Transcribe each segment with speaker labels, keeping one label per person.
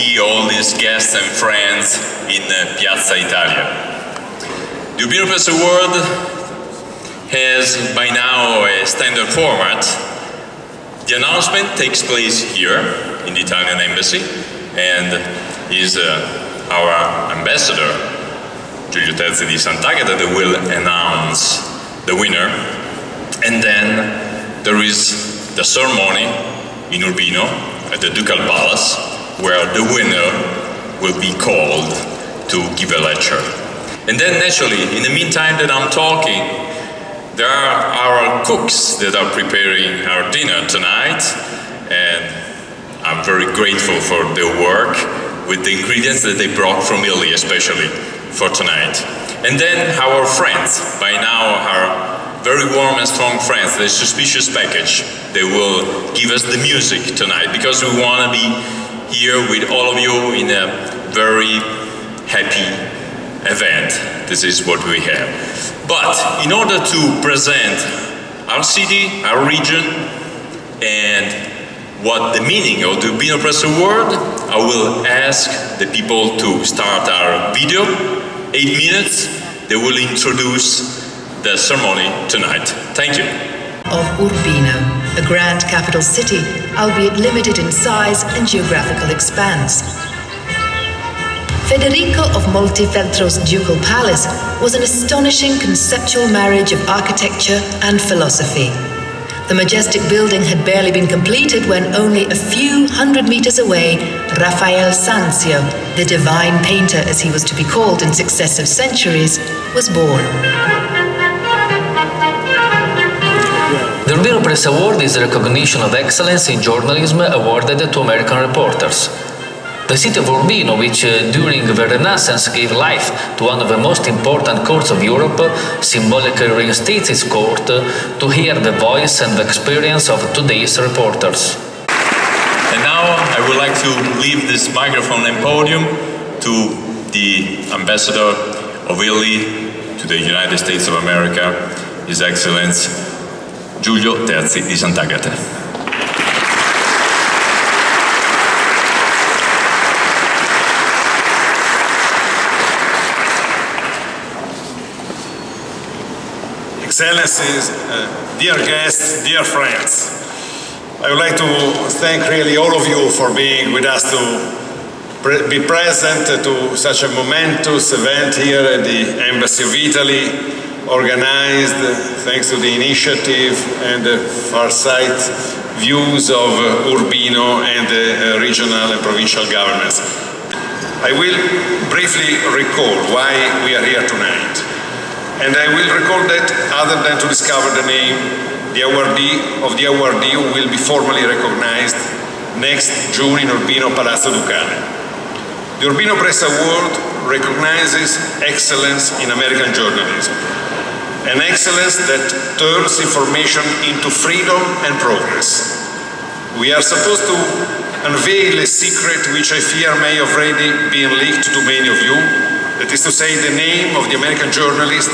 Speaker 1: see all these guests and friends in Piazza Italia. The Urbino Press Award has by now a standard format. The announcement takes place here in the Italian Embassy and is our ambassador, Giulio Terzi di Sant'Agata, that will announce the winner. And then there is the ceremony in Urbino at the Ducal Palace, where the winner will be called to give a lecture. And then naturally, in the meantime that I'm talking, there are our cooks that are preparing our dinner tonight, and I'm very grateful for their work with the ingredients that they brought from Italy, especially for tonight. And then our friends, by now our very warm and strong friends, the Suspicious Package, they will give us the music tonight, because we want to be here with all of you in a very happy event. This is what we have. But in order to present our city, our region, and what the meaning of the Urbino Press Award, I will ask the people to start our video, 8 minutes. They will introduce the ceremony tonight. Thank you.
Speaker 2: Of Urbino, a grand capital city, albeit limited in size and geographical expanse. Federico of Montefeltro's ducal palace was an astonishing conceptual marriage of architecture and philosophy. The majestic building had barely been completed when only a few hundred meters away, Raphael Sanzio, the divine painter as he was to be called in successive centuries, was born.
Speaker 3: The Urbino Press Award is a recognition of excellence in journalism awarded to American reporters. The city of Urbino, which during the Renaissance gave life to one of the most important courts of Europe, symbolically reinstates its court to hear the voice and the experience of today's reporters.
Speaker 1: And now I would like to leave this microphone and podium to the Ambassador of Italy to the United States of America, His Excellency Giulio Terzi di Sant'Agata.
Speaker 4: Excellencies, dear guests, dear friends, I would like to thank really all of you for being with us to be present to such a momentous event here at the Embassy of Italy, organized thanks to the initiative and the farsight views of Urbino and the regional and provincial governments. I will briefly recall why we are here tonight. And I will recall that other than to discover the name the awardee who will be formally recognized next June in Urbino Palazzo Ducale. The Urbino Press Award recognizes excellence in American journalism, an excellence that turns information into freedom and progress. We are supposed to unveil a secret which I fear may have already been leaked to many of you. That is to say, the name of the American journalist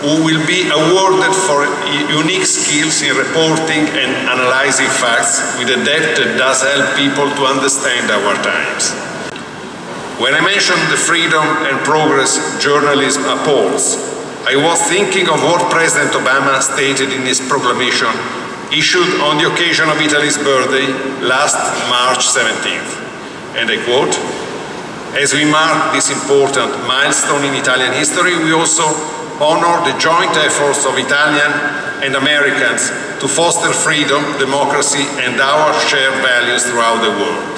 Speaker 4: who will be awarded for unique skills in reporting and analyzing facts with a depth that does help people to understand our times. When I mentioned the freedom and progress journalism upholds, I was thinking of what President Obama stated in his proclamation issued on the occasion of Italy's birthday last March 17th. And I quote, "As we mark this important milestone in Italian history, we also honor the joint efforts of Italian and Americans to foster freedom, democracy, and our shared values throughout the world."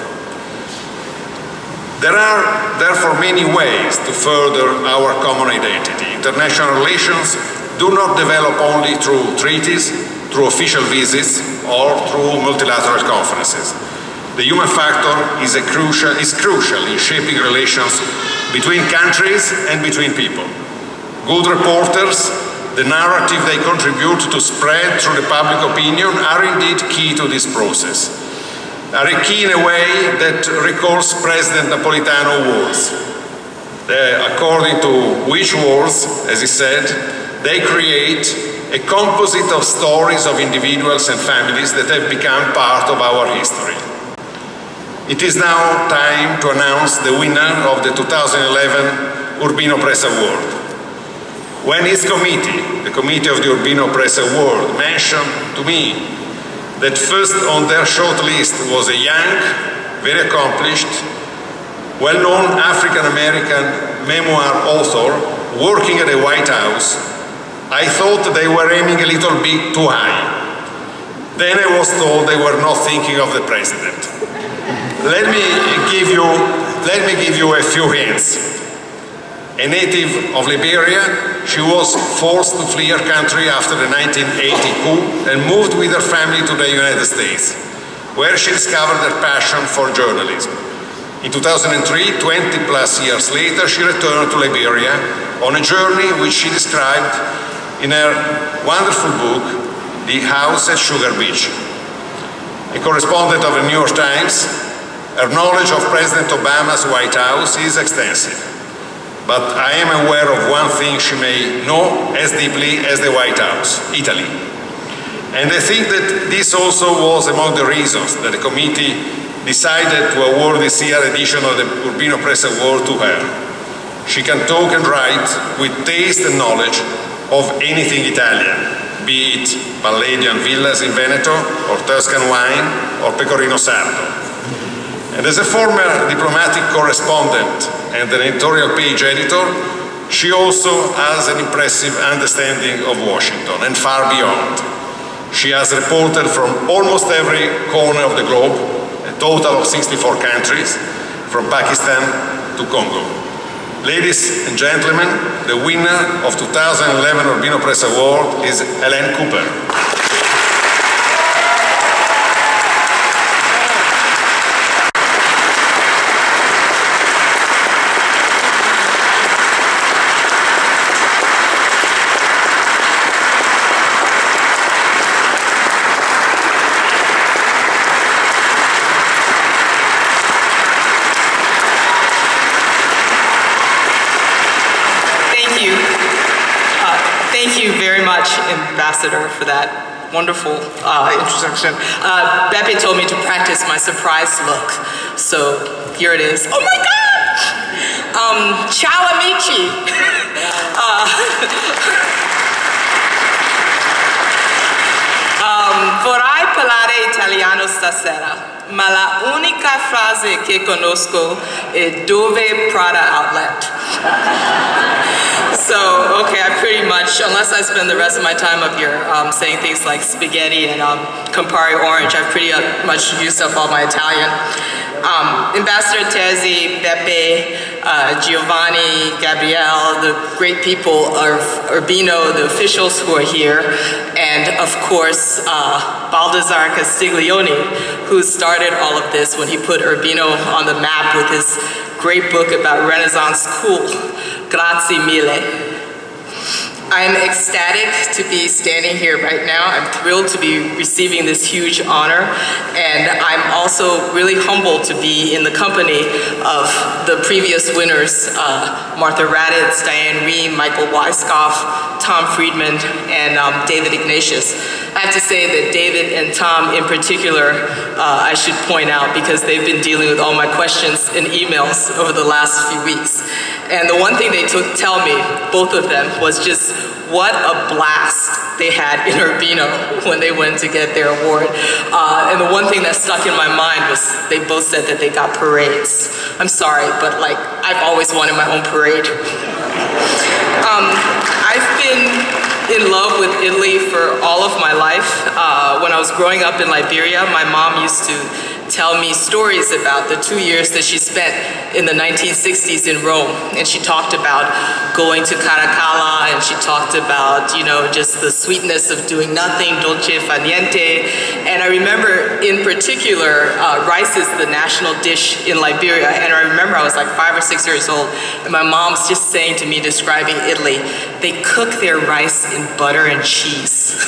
Speaker 4: There are therefore many ways to further our common identity. International relations do not develop only through treaties, through official visits, or through multilateral conferences. The human factor is crucial in shaping relations between countries and between people. Good reporters, the narrative they contribute to spread through the public opinion, are indeed key to this process. Are key in a way that recalls President Napolitano's words, according to which words, as he said, they create a composite of stories of individuals and families that have become part of our history. It is now time to announce the winner of the 2011 Urbino Press Award. When his committee, the committee of the Urbino Press Award, mentioned to me that first on their short list was a young, very accomplished, well-known African-American memoir author working at the White House, I thought they were aiming a little bit too high. Then I was told they were not thinking of the president. Let me give you a few hints. A native of Liberia, she was forced to flee her country after the 1980 coup and moved with her family to the United States, where she discovered her passion for journalism. In 2003, 20 plus years later, she returned to Liberia on a journey which she described in her wonderful book, The House at Sugar Beach. A correspondent of the New York Times, her knowledge of President Obama's White House is extensive. But I am aware of one thing she may know as deeply as the White House, Italy. And I think that this also was among the reasons that the committee decided to award this year's edition of the Urbino Press Award to her. She can talk and write with taste and knowledge of anything Italian, be it Palladian villas in Veneto, or Tuscan wine, or Pecorino Sardo. And as a former diplomatic correspondent and an editorial page editor, she also has an impressive understanding of Washington and far beyond. She has reported from almost every corner of the globe, a total of 64 countries, from Pakistan to Congo. Ladies and gentlemen, the winner of 2011 Urbino Press Award is Hélène Cooper.
Speaker 5: Thank you very much, Ambassador, for that wonderful introduction. Beppe told me to practice my surprise look, so here it is. Oh my God! Ciao amici! Vorrei parlare italiano stasera, ma la unica frase che conosco è dove Prada Outlet. So, okay, I pretty much, unless I spend the rest of my time up here saying things like spaghetti and Campari orange, I've pretty much used up all my Italian. Ambassador Terzi, Beppe, Giovanni, Gabrielle, the great people of Urbino, the officials who are here, and of course, Baldassare Castiglione, who started all of this when he put Urbino on the map with his great book about Renaissance cool. Grazie mille. I'm ecstatic to be standing here right now. I'm thrilled to be receiving this huge honor, and I'm also really humbled to be in the company of the previous winners, Martha Raddatz, Diane Rehm, Michael Weiskopf, Tom Friedman, and David Ignatius. I have to say that David and Tom in particular, I should point out, because they've been dealing with all my questions and emails over the last few weeks. And the one thing they tell me, both of them, was just what a blast they had in Urbino when they went to get their award. And the one thing that stuck in my mind was they both said that they got parades. I'm sorry, but like, I've always wanted my own parade. I've been in love with Italy for all of my life. When I was growing up in Liberia, my mom used to tell me stories about the 2 years that she spent in the 1960s in Rome. And she talked about going to Caracalla, and she talked about, you know, just the sweetness of doing nothing, dolce fa niente. And I remember in particular, rice is the national dish in Liberia. And I remember I was like 5 or 6 years old, and my mom's just saying to me, describing Italy, they cook their rice in butter and cheese.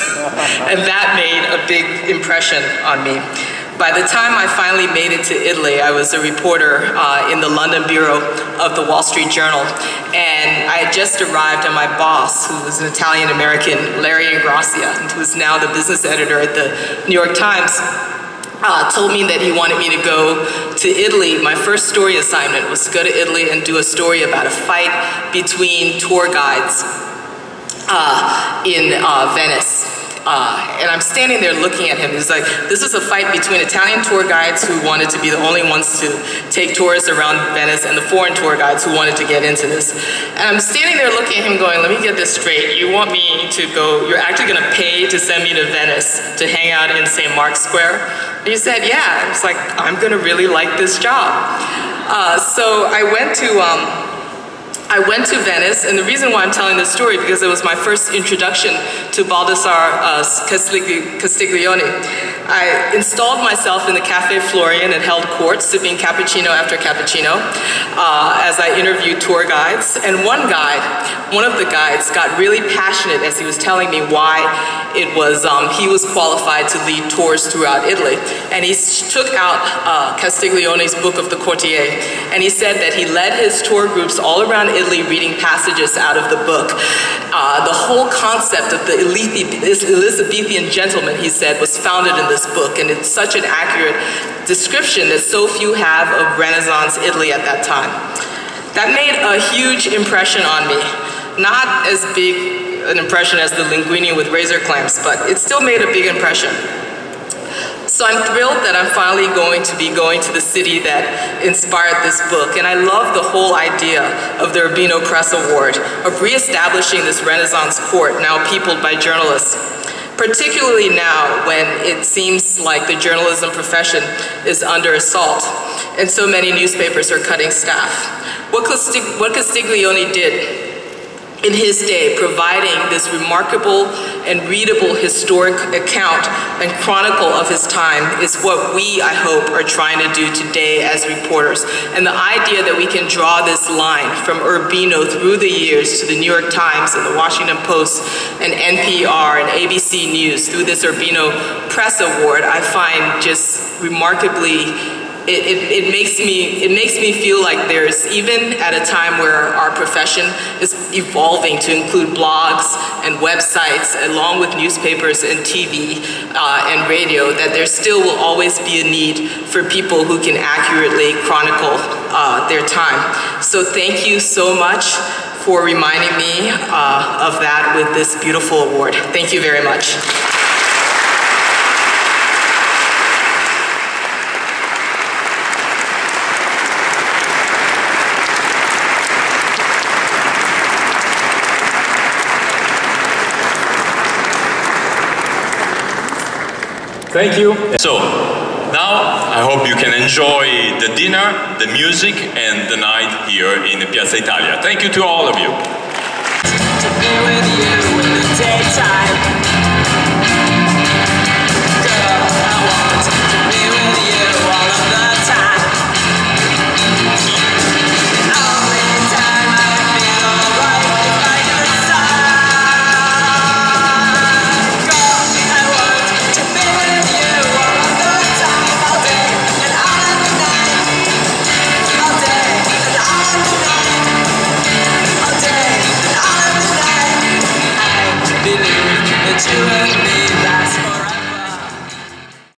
Speaker 5: And that made a big impression on me. By the time I finally made it to Italy, I was a reporter in the London bureau of the Wall Street Journal, and I had just arrived, and my boss, who was an Italian-American, Larry Ingrassia, who's now the business editor at the New York Times, told me that he wanted me to go to Italy. My first story assignment was to go to Italy and do a story about a fight between tour guides in Venice. And I'm standing there looking at him. He's like, this is a fight between Italian tour guides who wanted to be the only ones to take tourists around Venice and the foreign tour guides who wanted to get into this. And I'm standing there looking at him going, let me get this straight. You want me to go, you're actually going to pay to send me to Venice to hang out in St. Mark's Square? And he said, yeah. I was like, I'm going to really like this job. So I went to Venice, and the reason why I'm telling this story because it was my first introduction to Baldassare Castiglione. I installed myself in the Café Florian and held court, sipping cappuccino after cappuccino, as I interviewed tour guides. And one of the guides got really passionate as he was telling me why it was he was qualified to lead tours throughout Italy. And he took out Castiglione's book of the Courtier, and he said that he led his tour groups all around Italy reading passages out of the book. The whole concept of the Elizabethan gentleman, he said, was founded in this book, and it's such an accurate description that so few have of Renaissance Italy at that time. That made a huge impression on me. Not as big an impression as the linguine with razor clamps, but it still made a big impression. So I'm thrilled that I'm finally going to be going to the city that inspired this book. And I love the whole idea of the Urbino Press Award, of reestablishing this Renaissance court now peopled by journalists. Particularly now when it seems like the journalism profession is under assault and so many newspapers are cutting staff. What Castiglione did in his day, providing this remarkable and readable historic account and chronicle of his time, is what we, I hope, are trying to do today as reporters. And the idea that we can draw this line from Urbino through the years to the New York Times and the Washington Post and NPR and ABC News through this Urbino Press Award, I find just remarkably It makes me feel like there's, even at a time where our profession is evolving to include blogs and websites along with newspapers and TV and radio, that there still will always be a need for people who can accurately chronicle their time. So thank you so much for reminding me of that with this beautiful award. Thank you very much.
Speaker 1: Thank you. So, now I hope you can enjoy the dinner, the music, and the night here in Piazza Italia. Thank you to all of you.
Speaker 6: To be with you in the daytime. Girl, I want to be with you all of the time. The only time I feel alright is by your side. Girl, I want to be with you all of the time, all day and all of the night. All day and all of the night. All day and all of the night. I believe that you and